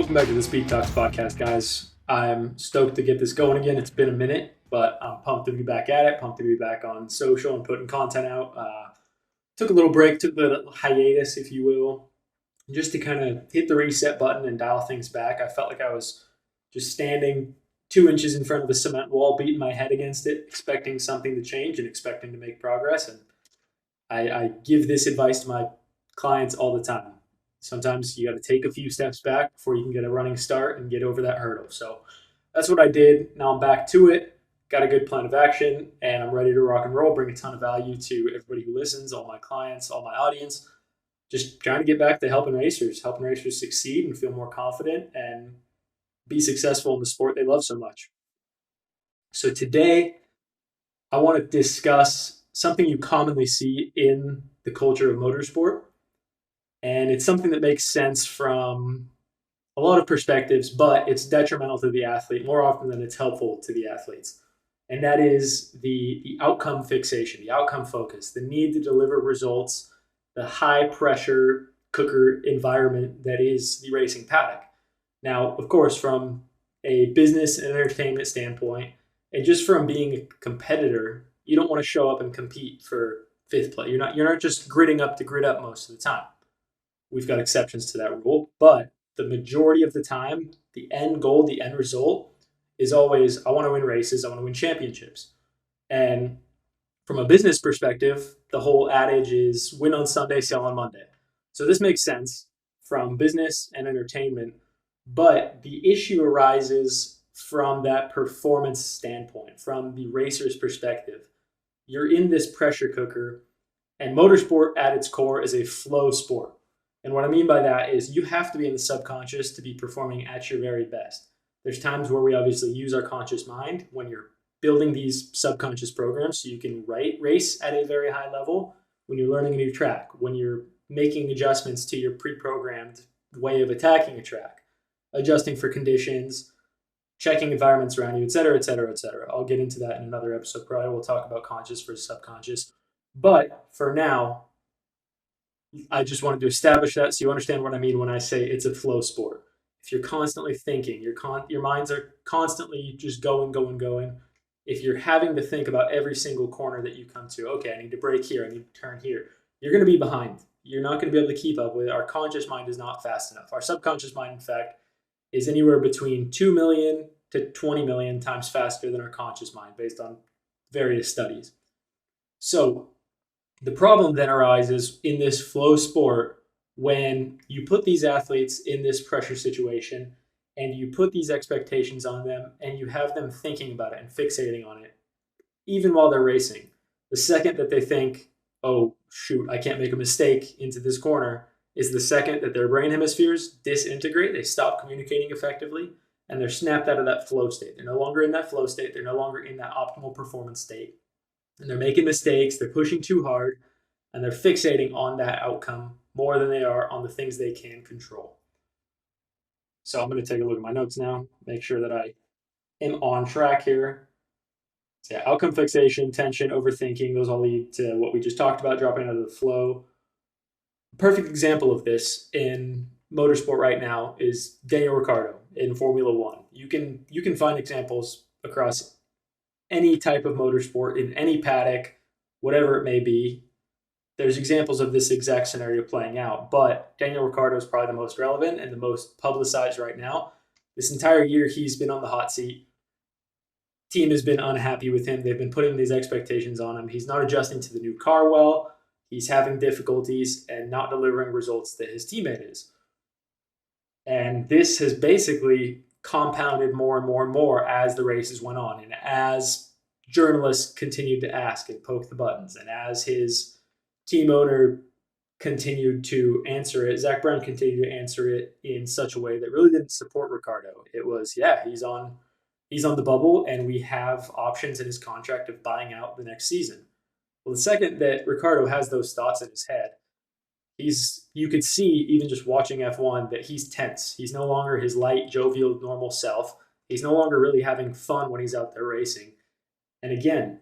Welcome back to the Speed Talks podcast, guys. I'm stoked to get this going again. It's been a minute, but I'm pumped to be back at it, pumped to be back on social and putting content out. Took a little break, took a little hiatus, if you will, just to kind of hit the reset button and dial things back. I felt like I was just standing 2 inches in front of a cement wall, beating my head against it, expecting something to change and expecting to make progress. And I give this advice to my clients all the time. Sometimes you got to take a few steps back before you can get a running start and get over that hurdle. So that's what I did. Now I'm back to it. Got a good plan of action, and I'm ready to rock and roll, bring a ton of value to everybody who listens, all my clients, all my audience. Just trying to get back to helping racers succeed and feel more confident and be successful in the sport they love so much. So today, I want to discuss something you commonly see in the culture of motorsport. And it's something that makes sense from a lot of perspectives, but it's detrimental to the athlete more often than it's helpful to the athletes. And that is the outcome fixation, the outcome focus, the need to deliver results, the high pressure cooker environment that is the racing paddock. Now, of course, from a business and entertainment standpoint, and just from being a competitor, you don't want to show up and compete for fifth place. You're not just gridding up to grid up most of the time. We've got exceptions to that rule, but the majority of the time, the end goal, the end result is always, I want to win races, I want to win championships. And from a business perspective, the whole adage is win on Sunday, sell on Monday. So this makes sense from business and entertainment, but the issue arises from that performance standpoint, from the racer's perspective. You're in this pressure cooker, and motorsport at its core is a flow sport. And what I mean by that is you have to be in the subconscious to be performing at your very best. There's times where we obviously use our conscious mind when you're building these subconscious programs so you can race at a very high level, when you're learning a new track, when you're making adjustments to your pre-programmed way of attacking a track, adjusting for conditions, checking environments around you, et cetera, et cetera, et cetera. I'll get into that in another episode. Probably we'll talk about conscious versus subconscious. But for now, I just wanted to establish that so you understand what I mean when I say it's a flow sport. If you're constantly thinking, your minds are constantly just going. If you're having to think about every single corner that you come to, okay, I need to brake here, I need to turn here, you're going to be behind. You're not going to be able to keep up with it. Our conscious mind is not fast enough. Our subconscious mind, in fact, is anywhere between 2 million to 20 million times faster than our conscious mind based on various studies. So the problem then arises in this flow sport when you put these athletes in this pressure situation and you put these expectations on them and you have them thinking about it and fixating on it, even while they're racing. The second that they think, oh, shoot, I can't make a mistake into this corner, is the second that their brain hemispheres disintegrate, they stop communicating effectively, and they're snapped out of that flow state. They're no longer in that flow state. They're no longer in that optimal performance state. And they're making mistakes, they're pushing too hard, and they're fixating on that outcome more than they are on the things they can control. So I'm going to take a look at my notes now, make sure that I am on track here. So yeah, outcome fixation, tension, overthinking, those all lead to what we just talked about, dropping out of the flow. A perfect example of this in motorsport right now is Daniel Ricciardo in Formula One. You can find examples across any type of motorsport, in any paddock, whatever it may be. There's examples of this exact scenario playing out, but Daniel Ricciardo is probably the most relevant and the most publicized right now. This entire year, he's been on the hot seat. Team has been unhappy with him. They've been putting these expectations on him. He's not adjusting to the new car well. He's having difficulties and not delivering results that his teammate is. And this has basically compounded more and more and more as the races went on, and as journalists continued to ask and poke the buttons, and as his team owner continued to answer it, Zach Brown continued to answer it in such a way that really didn't support Ricciardo. It was, yeah, he's on the bubble, and we have options in his contract of buying out the next season. Well, the second that Ricciardo has those thoughts in his head, you could see, even just watching F1, that he's tense. He's no longer his light, jovial, normal self. He's no longer really having fun when he's out there racing. And again,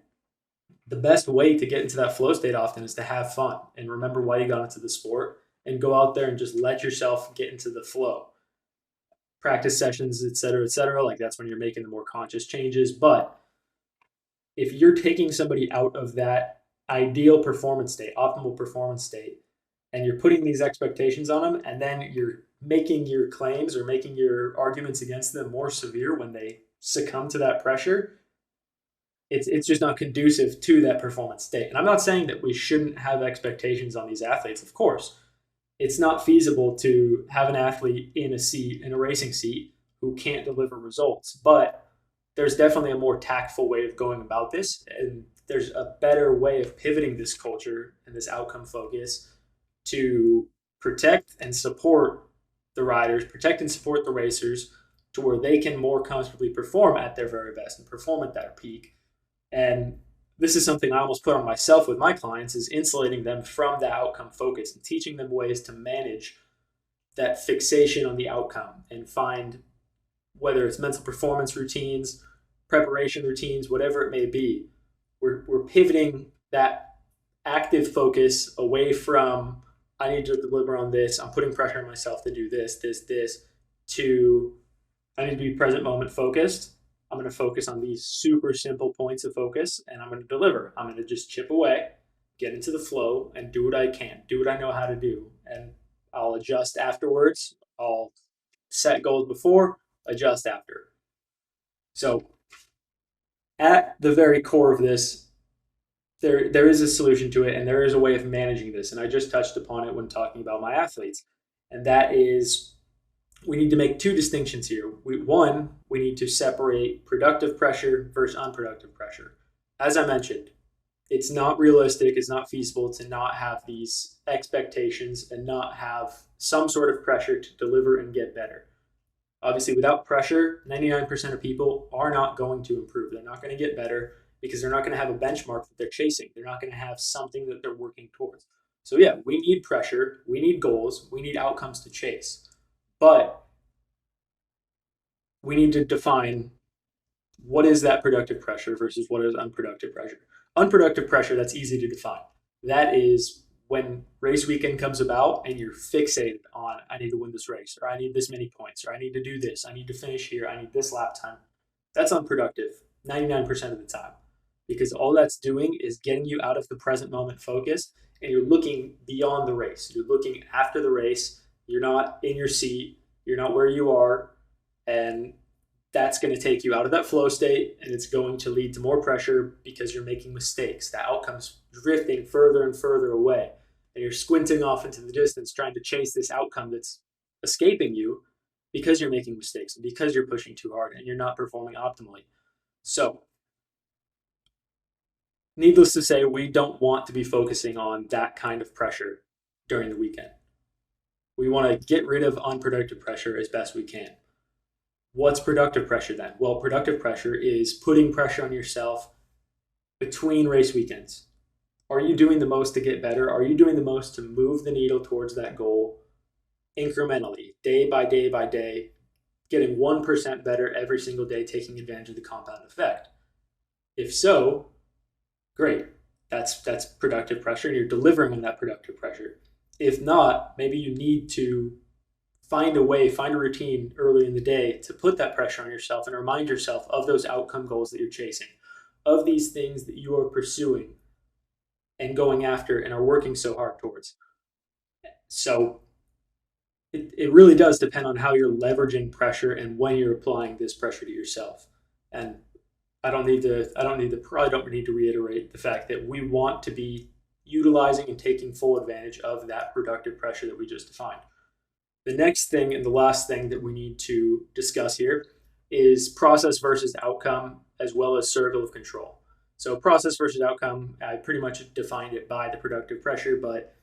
the best way to get into that flow state often is to have fun and remember why you got into the sport and go out there and just let yourself get into the flow. practice sessions, et cetera, et cetera. Like that's when you're making the more conscious changes. But if you're taking somebody out of that ideal performance state, optimal performance state, and you're putting these expectations on them, and then you're making your claims or making your arguments against them more severe when they succumb to that pressure, it's just not conducive to that performance state. And I'm not saying that we shouldn't have expectations on these athletes. Of course, it's not feasible to have an athlete in a racing seat who can't deliver results, but there's definitely a more tactful way of going about this, and there's a better way of pivoting this culture and this outcome focus to protect and support the riders, protect and support the racers to where they can more comfortably perform at their very best and perform at their peak. And this is something I almost put on myself with my clients, is insulating them from the outcome focus and teaching them ways to manage that fixation on the outcome and find, whether it's mental performance routines, preparation routines, whatever it may be, we're pivoting that active focus away from, I need to deliver on this, I'm putting pressure on myself to do this, to I need to be present moment focused. I'm going to focus on these super simple points of focus, and I'm going to deliver. I'm going to just chip away, get into the flow, and do what I can, do what I know how to do. And I'll adjust afterwards. I'll set goals before, adjust after. So at the very core of this, there is a solution to it, and there is a way of managing this. And I just touched upon it when talking about my athletes. And that is, we need to make two distinctions here. One, we need to separate productive pressure versus unproductive pressure. As I mentioned, it's not realistic, it's not feasible to not have these expectations and not have some sort of pressure to deliver and get better. Obviously, without pressure, 99% of people are not going to improve. They're not going to get better because they're not going to have a benchmark that they're chasing. They're not going to have something that they're working towards. So yeah, we need pressure, we need goals, we need outcomes to chase. But we need to define what is that productive pressure versus what is unproductive pressure. Unproductive pressure, that's easy to define. That is when race weekend comes about and you're fixated on, I need to win this race, or I need this many points, or I need to do this, I need to finish here, I need this lap time. That's unproductive 99% of the time, because all that's doing is getting you out of the present moment focus, and you're looking beyond the race. You're looking after the race. You're not in your seat. You're not where you are. And that's going to take you out of that flow state, and it's going to lead to more pressure because you're making mistakes. The outcome's drifting further and further away, and you're squinting off into the distance trying to chase this outcome that's escaping you because you're making mistakes and because you're pushing too hard and you're not performing optimally. So, needless to say, we don't want to be focusing on that kind of pressure during the weekend. We want to get rid of unproductive pressure as best we can. What's productive pressure then? Well, productive pressure is putting pressure on yourself between race weekends. Are you doing the most to get better? Are you doing the most to move the needle towards that goal incrementally, day by day by day, getting 1% better every single day, taking advantage of the compound effect? If so, great. That's productive pressure, and you're delivering on that productive pressure. If not, maybe you need to find a routine early in the day to put that pressure on yourself and remind yourself of those outcome goals that you're chasing, of these things that you are pursuing and going after and are working so hard towards. So it really does depend on how you're leveraging pressure and when you're applying this pressure to yourself. And probably don't need to reiterate the fact that we want to be utilizing and taking full advantage of that productive pressure that we just defined. The next thing and the last thing that we need to discuss here is process versus outcome, as well as circle of control. So process versus outcome, I pretty much defined it by the productive pressure, but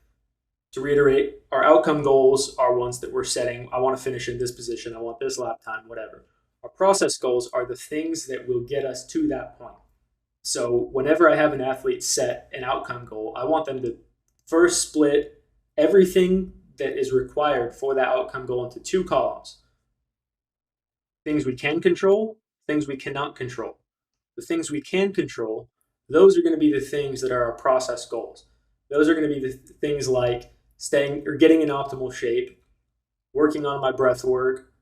to reiterate, our outcome goals are ones that we're setting. I want to finish in this position, I want this lap time, whatever. Our process goals are the things that will get us to that point. So whenever I have an athlete set an outcome goal, I want them to first split everything that is required for that outcome goal into two columns. Things we can control, things we cannot control. The things we can control, those are going to be the things that are our process goals. Those are going to be the things like staying or getting in optimal shape, working on my breath work,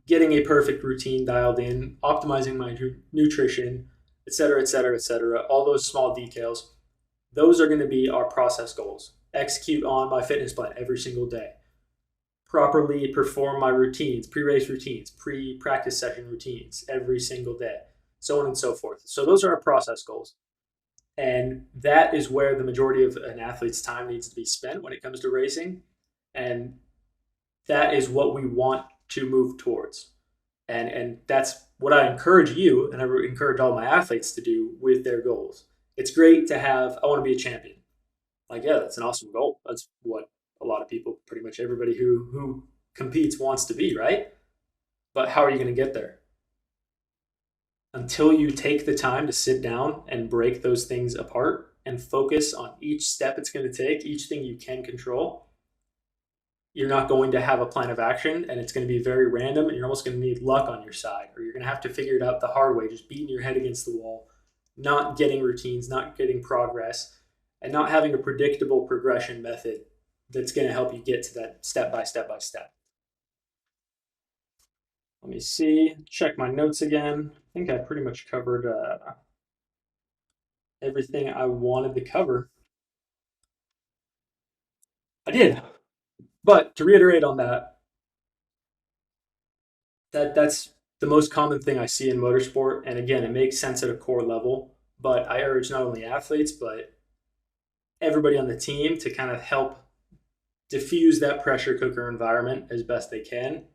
getting a perfect routine dialed in, optimizing my nutrition, et cetera, et cetera, et cetera. All those small details, those are going to be our process goals. Execute on my fitness plan every single day. Properly perform my routines, pre-race routines, pre-practice session routines every single day, so on and so forth. So those are our process goals. And that is where the majority of an athlete's time needs to be spent when it comes to racing. And that is what we want to move towards. And that's what I encourage you and I encourage all my athletes to do with their goals. It's great to have, I want to be a champion. Like, yeah, that's an awesome goal. That's what a lot of people, pretty much everybody who competes wants to be, right? But how are you going to get there? Until you take the time to sit down and break those things apart and focus on each step it's going to take, each thing you can control, you're not going to have a plan of action, and it's going to be very random, and you're almost going to need luck on your side, or you're going to have to figure it out the hard way, just beating your head against the wall, not getting routines, not getting progress, and not having a predictable progression method that's going to help you get to that step by step by step. Let me see, check my notes again. I think I pretty much covered everything I wanted to cover. I did. But to reiterate on that, that's the most common thing I see in motorsport. And again, it makes sense at a core level. But I urge not only athletes, but everybody on the team to kind of help diffuse that pressure cooker environment as best they can.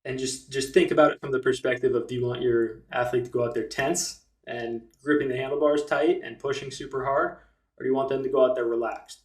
And just think about it from the perspective of, do you want your athlete to go out there tense and gripping the handlebars tight and pushing super hard, or do you want them to go out there relaxed?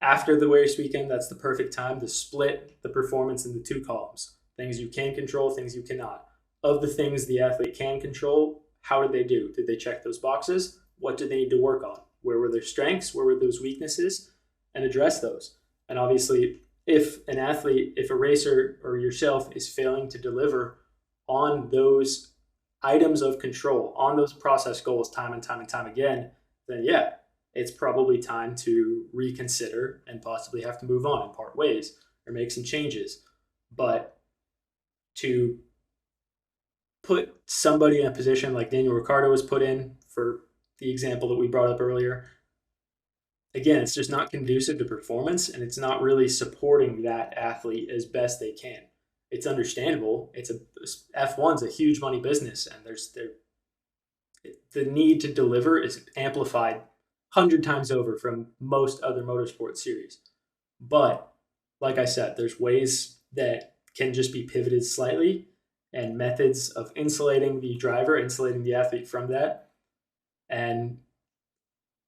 After the race weekend, that's the perfect time to split the performance into two columns: things you can control, things you cannot. Of the things the athlete can control, how did they do? Did they check those boxes? What did they need to work on? Where were their strengths? Where were those weaknesses? And address those. And obviously, if an athlete, if a racer or yourself is failing to deliver on those items of control, on those process goals time and time and time again, then yeah, it's probably time to reconsider and possibly have to move on and part ways or make some changes. But to put somebody in a position like Daniel Ricciardo was put in, for the example that we brought up earlier, again, it's just not conducive to performance, and it's not really supporting that athlete as best they can. It's understandable. F1's a huge money business, and the need to deliver is amplified 100 times over from most other motorsport series. But like I said, there's ways that can just be pivoted slightly, and methods of insulating the driver, insulating the athlete from that. And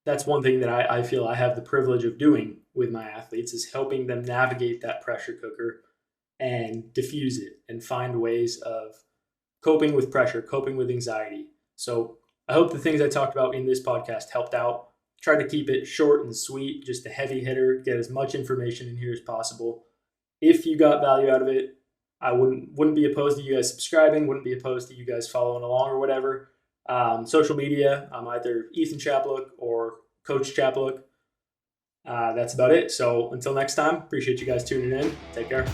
that's one thing that I feel I have the privilege of doing with my athletes, is helping them navigate that pressure cooker and diffuse it and find ways of coping with pressure, coping with anxiety. So I hope the things I talked about in this podcast helped out. Try to keep it short and sweet, just a heavy hitter, get as much information in here as possible. If you got value out of it, I wouldn't be opposed to you guys subscribing, wouldn't be opposed to you guys following along or whatever. Social media, I'm either Ethan Chaplook or Coach Chaplook. That's about it. So until next time, appreciate you guys tuning in. Take care.